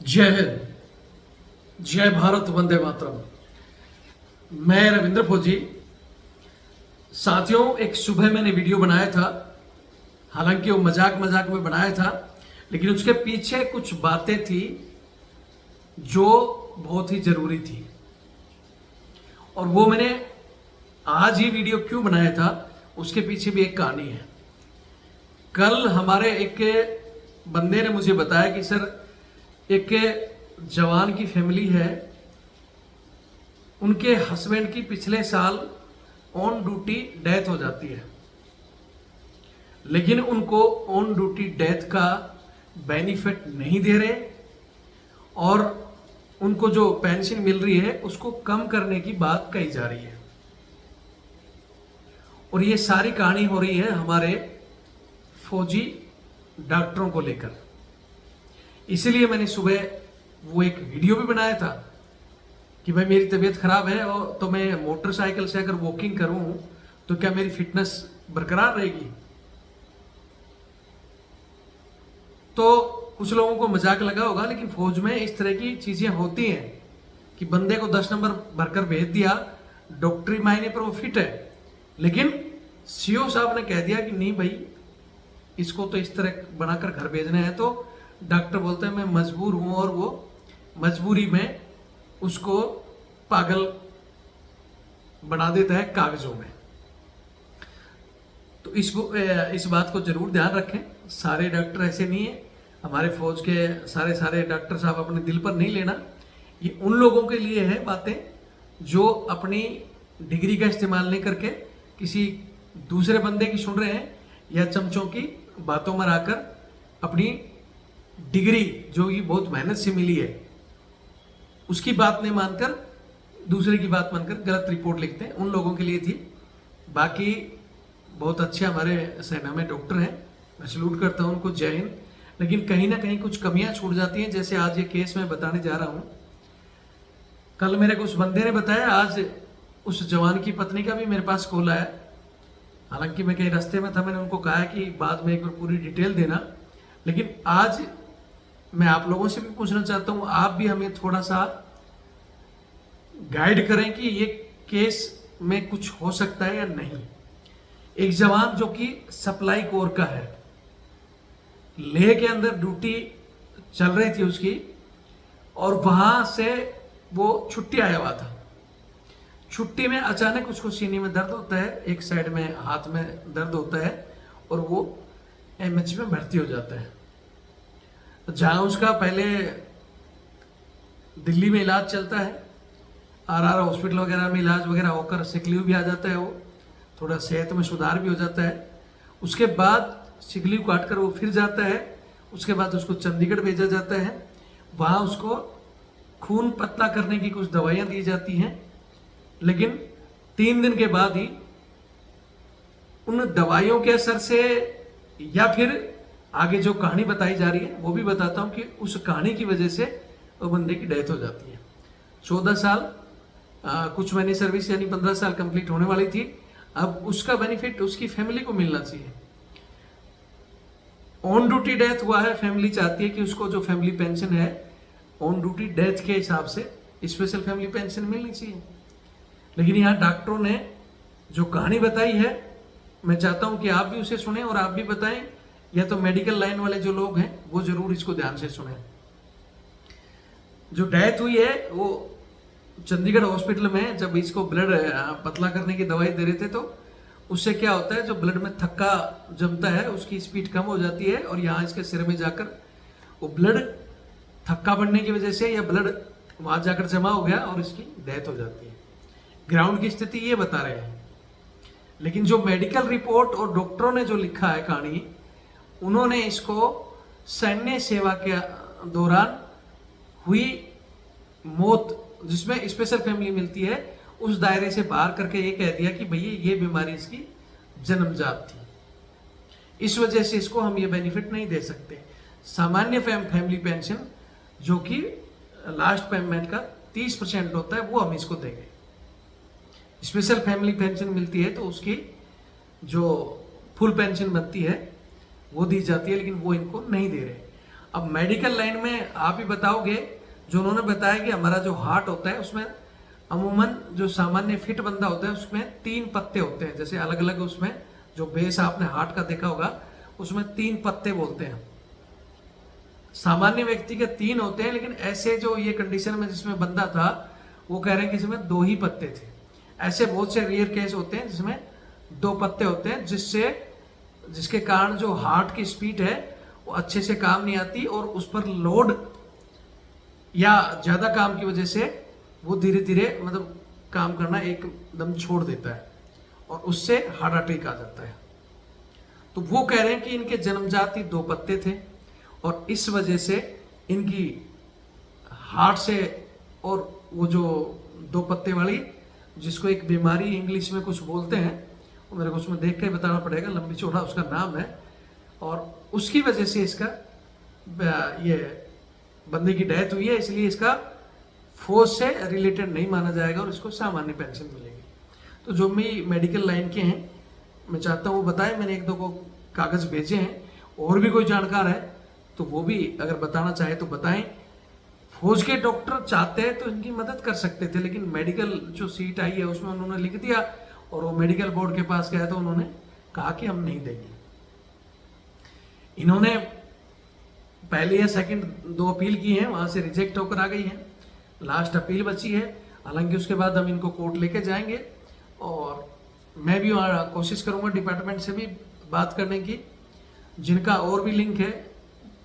जय हिंद, जय भारत, वंदे मातरम। मैं रविंद्र फौजी। साथियों, एक सुबह मैंने वीडियो बनाया था, हालांकि वो मजाक मजाक में बनाया था, लेकिन उसके पीछे कुछ बातें थी जो बहुत ही जरूरी थी। और वो मैंने आज ही वीडियो क्यों बनाया था, उसके पीछे भी एक कहानी है। कल हमारे एक बंदे ने मुझे बताया कि सर, एक जवान की फैमिली है, उनके हस्बैंड की पिछले साल ऑन ड्यूटी डेथ हो जाती है, लेकिन उनको ऑन ड्यूटी डेथ का बेनिफिट नहीं दे रहे और उनको जो पेंशन मिल रही है उसको कम करने की बात कही जा रही है। और ये सारी कहानी हो रही है हमारे फौजी डॉक्टरों को लेकर। इसीलिए मैंने सुबह वो एक वीडियो भी बनाया था कि भाई मेरी तबीयत खराब है और तो मैं मोटरसाइकिल से अगर वॉकिंग करूं तो क्या मेरी फिटनेस बरकरार रहेगी। तो कुछ लोगों को मजाक लगा होगा, लेकिन फौज में इस तरह की चीजें होती हैं कि बंदे को 10 नंबर भरकर भेज दिया, डॉक्टरी मायने पर वो फिट है, लेकिन सीओ साहब ने कह दिया कि नहीं भाई, इसको तो इस तरह बनाकर घर भेजना है। तो डॉक्टर बोलता है मैं मजबूर हूं, और वो मजबूरी में उसको पागल बना देता है कागजों में। तो इस बात को जरूर ध्यान रखें, सारे डॉक्टर ऐसे नहीं है। हमारे फौज के सारे डॉक्टर साहब अपने दिल पर नहीं लेना। ये उन लोगों के लिए है बातें जो अपनी डिग्री का इस्तेमाल नहीं करके किसी दूसरे बंदे की सुन रहे हैं, या चमचों की बातों में आकर अपनी डिग्री जो कि बहुत मेहनत से मिली है उसकी बात नहीं मानकर दूसरे की बात मानकर गलत रिपोर्ट लिखते हैं। उन लोगों के लिए थी। बाकी बहुत अच्छे हमारे सेना में डॉक्टर हैं, मैं सैल्यूट करता हूं उनको, जय हिंद। लेकिन कहीं ना कहीं कुछ कमियां छूट जाती हैं, जैसे आज ये केस मैं बताने जा रहा हूं। कल मेरे को उस बंदे ने बताया, आज उस जवान की पत्नी का भी मेरे पास कॉल आया। हालांकि मैं कहीं रास्ते में था, मैंने उनको कहा कि बाद में एक बार पूरी डिटेल देना, लेकिन आज मैं आप लोगों से भी पूछना चाहता हूं, आप भी हमें थोड़ा सा गाइड करें कि ये केस में कुछ हो सकता है या नहीं। एक जवान जो कि सप्लाई कोर का है, लेह के अंदर ड्यूटी चल रही थी उसकी, और वहां से वो छुट्टी आया हुआ था। छुट्टी में अचानक उसको सीने में दर्द होता है, एक साइड में हाथ में दर्द होता है, और वो एमएच में भर्ती हो जाता है। तो जहां उसका पहले दिल्ली में इलाज चलता है, आरआर हॉस्पिटल वगैरह में इलाज वगैरह होकर सिक लीव भी आ जाता है, वो थोड़ा सेहत में सुधार भी हो जाता है। उसके बाद सिक लीव काट कर वो फिर जाता है। उसके बाद उसको चंडीगढ़ भेजा जाता है, वहाँ उसको खून पतला करने की कुछ दवाइयाँ दी जाती हैं, लेकिन 3 दिन के बाद ही उन दवाइयों के असर से, या फिर आगे जो कहानी बताई जा रही है वो भी बताता हूँ कि उस कहानी की वजह से वो बंदे की डेथ हो जाती है। 14 साल कुछ महीने सर्विस, यानी 15 साल कंप्लीट होने वाली थी। अब उसका बेनिफिट उसकी फैमिली को मिलना चाहिए। ऑन ड्यूटी डेथ हुआ है, फैमिली चाहती है कि उसको जो फैमिली पेंशन है ऑन ड्यूटी डेथ के हिसाब से स्पेशल फैमिली पेंशन मिलनी चाहिए। लेकिन यहाँ डॉक्टरों ने जो कहानी बताई है, मैं चाहता हूं कि आप भी उसे सुने और आप भी बताएं, या तो मेडिकल लाइन वाले जो लोग हैं वो जरूर इसको ध्यान से सुने। जो डेथ हुई है वो चंडीगढ़ हॉस्पिटल में, जब इसको ब्लड पतला करने की दवाई दे रहे थे, तो उससे क्या होता है, जो ब्लड में थक्का जमता है उसकी स्पीड कम हो जाती है, और यहाँ इसके सिर में जाकर वो ब्लड थक्का बढ़ने की वजह से, या ब्लड वहां जाकर जमा हो गया और इसकी डेथ हो जाती है। ग्राउंड की स्थिति ये बता रहे हैं, लेकिन जो मेडिकल रिपोर्ट और डॉक्टरों ने जो लिखा है कहानी, उन्होंने इसको सैन्य सेवा के दौरान हुई मौत जिसमें स्पेशल फैमिली मिलती है उस दायरे से बाहर करके ये कह दिया कि भैया ये बीमारी इसकी जन्मजात थी, इस वजह से इसको हम ये बेनिफिट नहीं दे सकते। सामान्य फैमिली पेंशन जो कि लास्ट पेमेंट का 30% होता है वो हम इसको देंगे। स्पेशल फैमिली पेंशन मिलती है तो उसकी जो फुल पेंशन बनती है वो दी जाती है, लेकिन वो इनको नहीं दे रहे। अब मेडिकल लाइन में आप ही बताओगे, जो उन्होंने बताया कि हमारा जो हार्ट होता है उसमें अमूमन जो सामान्य फिट बंदा होता है उसमें 3 पत्ते होते हैं, जैसे अलग अलग उसमें जो बेस आपने हार्ट का देखा होगा उसमें 3 पत्ते बोलते हैं। सामान्य व्यक्ति के 3 होते हैं, लेकिन ऐसे जो ये कंडीशन में जिसमें बंदा था वो कह रहे हैं कि इसमें 2 ही पत्ते थे। ऐसे बहुत से रेयर केस होते हैं जिसमें 2 पत्ते होते हैं, जिसके कारण जो हार्ट की स्पीड है वो अच्छे से काम नहीं आती और उस पर लोड या ज्यादा काम की वजह से वो धीरे धीरे मतलब काम करना एकदम छोड़ देता है और उससे हार्ट अटैक आ जाता है। तो वो कह रहे हैं कि इनके जन्मजात ही 2 पत्ते थे और इस वजह से इनकी हार्ट से और वो जो 2 पत्ते वाली जिसको एक बीमारी इंग्लिश में कुछ बोलते हैं, वो मेरे को उसमें देख के बताना पड़ेगा, लंबी चौड़ा उसका नाम है, और उसकी वजह से इसका ये बंदे की डेथ हुई है, इसलिए इसका फौज से रिलेटेड नहीं माना जाएगा और इसको सामान्य पेंशन मिलेगी। तो जो भी मेडिकल लाइन के हैं मैं चाहता हूँ वो बताएं, मैंने 1-2 को कागज भेजे हैं, और भी कोई जानकार है तो वो भी अगर बताना चाहे तो बताएं। फौज के डॉक्टर चाहते हैं तो इनकी मदद कर सकते थे, लेकिन मेडिकल जो सीट आई है उसमें उन्होंने लिख दिया और वो मेडिकल बोर्ड के पास गया तो उन्होंने कहा कि हम नहीं देंगे। इन्होंने पहले या सेकंड 2 अपील की हैं, वहां से रिजेक्ट होकर आ गई हैं, लास्ट अपील बची है। हालांकि उसके बाद हम इनको कोर्ट लेके जाएंगे और मैं भी वहाँ कोशिश करूंगा डिपार्टमेंट से भी बात करने की, जिनका और भी लिंक है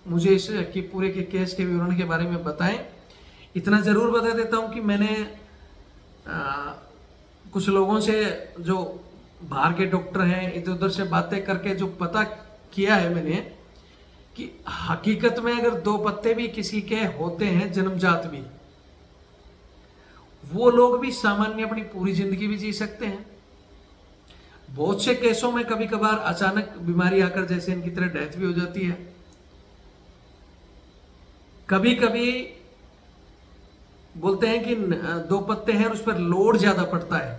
मुझे इस कि पूरे के केस के विवरण के बारे में बताएं। इतना जरूर बता देता हूं कि मैंने कुछ लोगों से जो बाहर के डॉक्टर हैं इधर उधर से बातें करके जो पता किया है मैंने कि हकीकत में अगर 2 पत्ते भी किसी के होते हैं जन्मजात भी, वो लोग भी सामान्य अपनी पूरी जिंदगी भी जी सकते हैं। बहुत से केसों में कभी कभार अचानक बीमारी आकर जैसे इनकी तरह डेथ भी हो जाती है। कभी कभी बोलते हैं कि 2 पत्ते हैं और उस पर लोड ज्यादा पड़ता है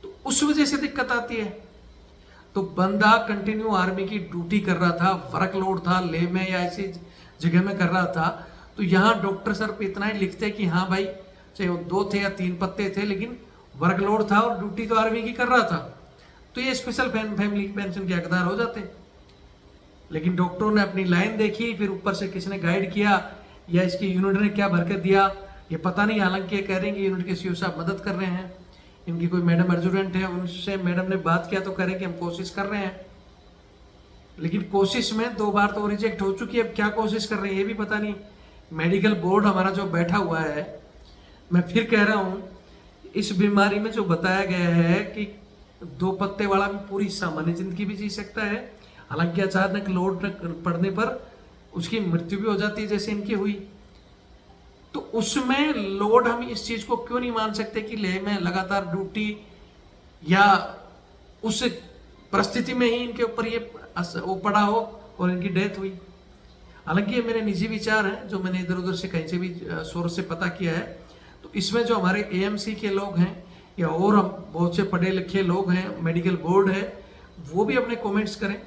तो उस वजह से दिक्कत आती है। तो बंदा कंटिन्यू आर्मी की ड्यूटी कर रहा था, वर्क लोड था, लेह में या ऐसी जगह में कर रहा था, तो यहां डॉक्टर सर इतना ही लिखते कि हाँ भाई चाहे वो 2 थे या 3 पत्ते थे लेकिन वर्क लोड था और ड्यूटी तो आर्मी की कर रहा था, तो ये स्पेशल फैमिली पेंशन के हकदार हो जाते। लेकिन डॉक्टरों ने अपनी लाइन देखी, फिर ऊपर से किसी ने गाइड किया या इसकी यूनिट ने क्या भर के दिया ये पता नहीं। हालांकि ये कह रहे हैं कि यूनिट के सीओ साहब मदद कर रहे हैं, इनकी कोई मैडम अर्जुनेंट है, उनसे मैडम ने बात किया तो कह रहे हैं कि हम कोशिश कर रहे हैं, लेकिन कोशिश में 2 बार तो रिजेक्ट हो चुकी है, अब क्या कोशिश कर रहे हैं ये भी पता नहीं। मेडिकल बोर्ड हमारा जो बैठा हुआ है, मैं फिर कह रहा हूं इस बीमारी में जो बताया गया है कि 2 पत्ते वाला भी पूरी सामान्य जिंदगी भी जी सकता है, हालांकि अचानक लोड पड़ने पर उसकी मृत्यु भी हो जाती है जैसे इनकी हुई। तो उसमें लोड हम इस चीज को क्यों नहीं मान सकते कि लेह में लगातार ड्यूटी या उस परिस्थिति में ही इनके ऊपर ये वो पड़ा हो और इनकी डेथ हुई। हालांकि ये मेरे निजी विचार हैं जो मैंने इधर उधर से कहीं से भी सोर्स से पता किया है। तो इसमें जो हमारे एएमसी के लोग हैं या और हम बहुत से पढ़े लिखे लोग हैं, मेडिकल बोर्ड है, वो भी अपने कमेंट्स करें।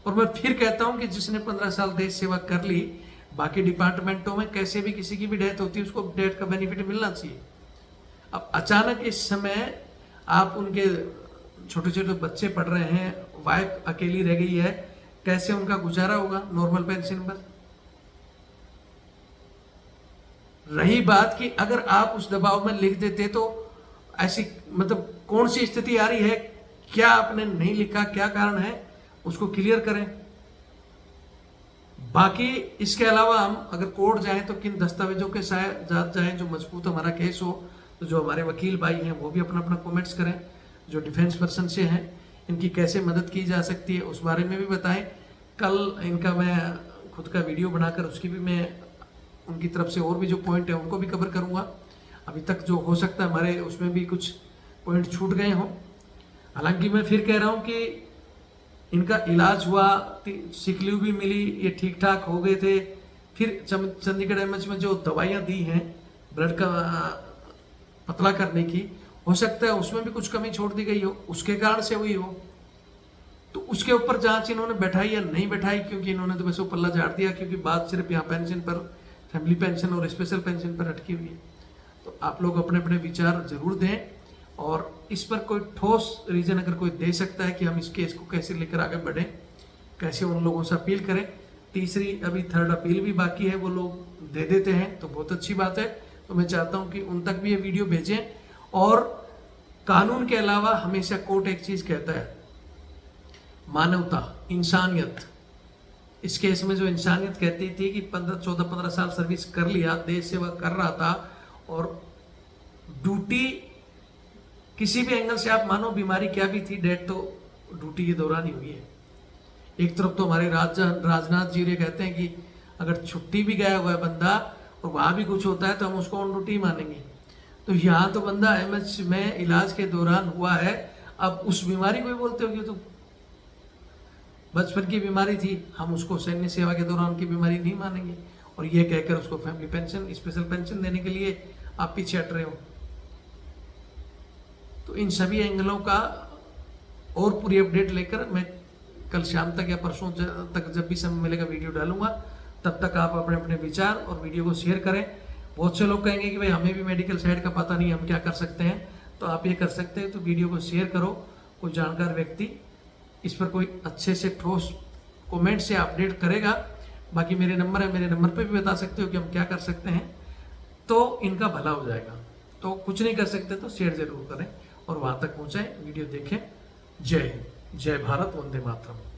और मैं फिर कहता हूं कि जिसने 15 साल देश सेवा कर ली, बाकी डिपार्टमेंटों में कैसे भी किसी की भी डेथ होती है उसको डेथ का बेनिफिट मिलना चाहिए। अब अचानक इस समय आप उनके छोटे छोटे बच्चे पढ़ रहे हैं, वाइफ अकेली रह गई है, कैसे उनका गुजारा होगा नॉर्मल पेंशन पर। रही बात कि अगर आप उस दबाव में लिख देते तो ऐसी मतलब कौन सी स्थिति आ रही है, क्या आपने नहीं लिखा, क्या कारण है, उसको क्लियर करें। बाकी इसके अलावा हम अगर कोर्ट जाएं तो किन दस्तावेजों के साथ जाएं जो मजबूत हमारा केस हो। तो जो हमारे वकील भाई हैं वो भी अपना अपना कमेंट्स करें, जो डिफेंस पर्सन से हैं इनकी कैसे मदद की जा सकती है उस बारे में भी बताएं। कल इनका मैं खुद का वीडियो बनाकर उसकी भी मैं उनकी तरफ से और भी जो पॉइंट है उनको भी कवर करूंगा। अभी तक जो हो सकता है हमारे उसमें भी कुछ पॉइंट छूट गए हों। हालांकि मैं फिर कह रहा हूं कि इनका इलाज हुआ, सिक लीव भी मिली, ये ठीक ठाक हो गए थे। फिर चंडीगढ़ एमएच में जो दवाइयां दी हैं ब्लड का पतला करने की, हो सकता है उसमें भी कुछ कमी छोड़ दी गई हो, उसके कारण से हुई हो। तो उसके ऊपर जांच इन्होंने बैठाई या नहीं बैठाई, क्योंकि इन्होंने तो वैसे पल्ला झाड़ दिया, क्योंकि बात सिर्फ यहाँ पेंशन पर, फैमिली पेंशन और स्पेशल पेंशन पर अटकी हुई है। तो आप लोग अपने अपने विचार जरूर दें, और इस पर कोई ठोस रीजन अगर कोई दे सकता है कि हम इस केस को कैसे लेकर आगे बढ़ें, कैसे उन लोगों से अपील करें। तीसरी अभी थर्ड अपील भी बाकी है, वो लोग दे देते हैं तो बहुत अच्छी बात है। तो मैं चाहता हूं कि उन तक भी ये वीडियो भेजें। और कानून के अलावा हमेशा कोर्ट एक चीज कहता है, मानवता, इंसानियत। इस केस में जो इंसानियत कहती थी कि 14-15 साल सर्विस कर लिया, देश सेवा कर रहा था, और ड्यूटी किसी भी एंगल से आप मानो, बीमारी क्या भी थी, डेथ तो ड्यूटी के दौरान ही हुई है। एक तरफ तो हमारे राजनाथ जी ये कहते हैं कि अगर छुट्टी भी गया हुआ है बंदा और वहां भी कुछ होता है तो हम उसको ऑन ड्यूटी मानेंगे। तो यहाँ तो बंदा एमएच में इलाज के दौरान हुआ है, अब उस बीमारी को भी बोलते हो कि तो बचपन की बीमारी थी, हम उसको सैन्य सेवा के दौरान की बीमारी नहीं मानेंगे, और ये कहकर उसको फैमिली पेंशन, स्पेशल पेंशन देने के लिए आप पीछे हट रहे हो। तो इन सभी एंगलों का और पूरी अपडेट लेकर मैं कल शाम तक या परसों तक जब भी समय मिलेगा वीडियो डालूंगा। तब तक आप अपने अपने विचार और वीडियो को शेयर करें। बहुत से लोग कहेंगे कि भाई हमें भी मेडिकल साइड का पता नहीं, हम क्या कर सकते हैं। तो आप ये कर सकते हैं, तो वीडियो को शेयर करो, कोई जानकार व्यक्ति इस पर कोई अच्छे से ठोस कमेंट से अपडेट करेगा। बाकी मेरे नंबर है, मेरे नंबर पे भी बता सकते हो कि हम क्या कर सकते हैं, तो इनका भला हो जाएगा। तो कुछ नहीं कर सकते तो शेयर जरूर करें और वहां तक पहुंचाएं, वीडियो देखें। जय हिंद, जय भारत, वंदे मातरम।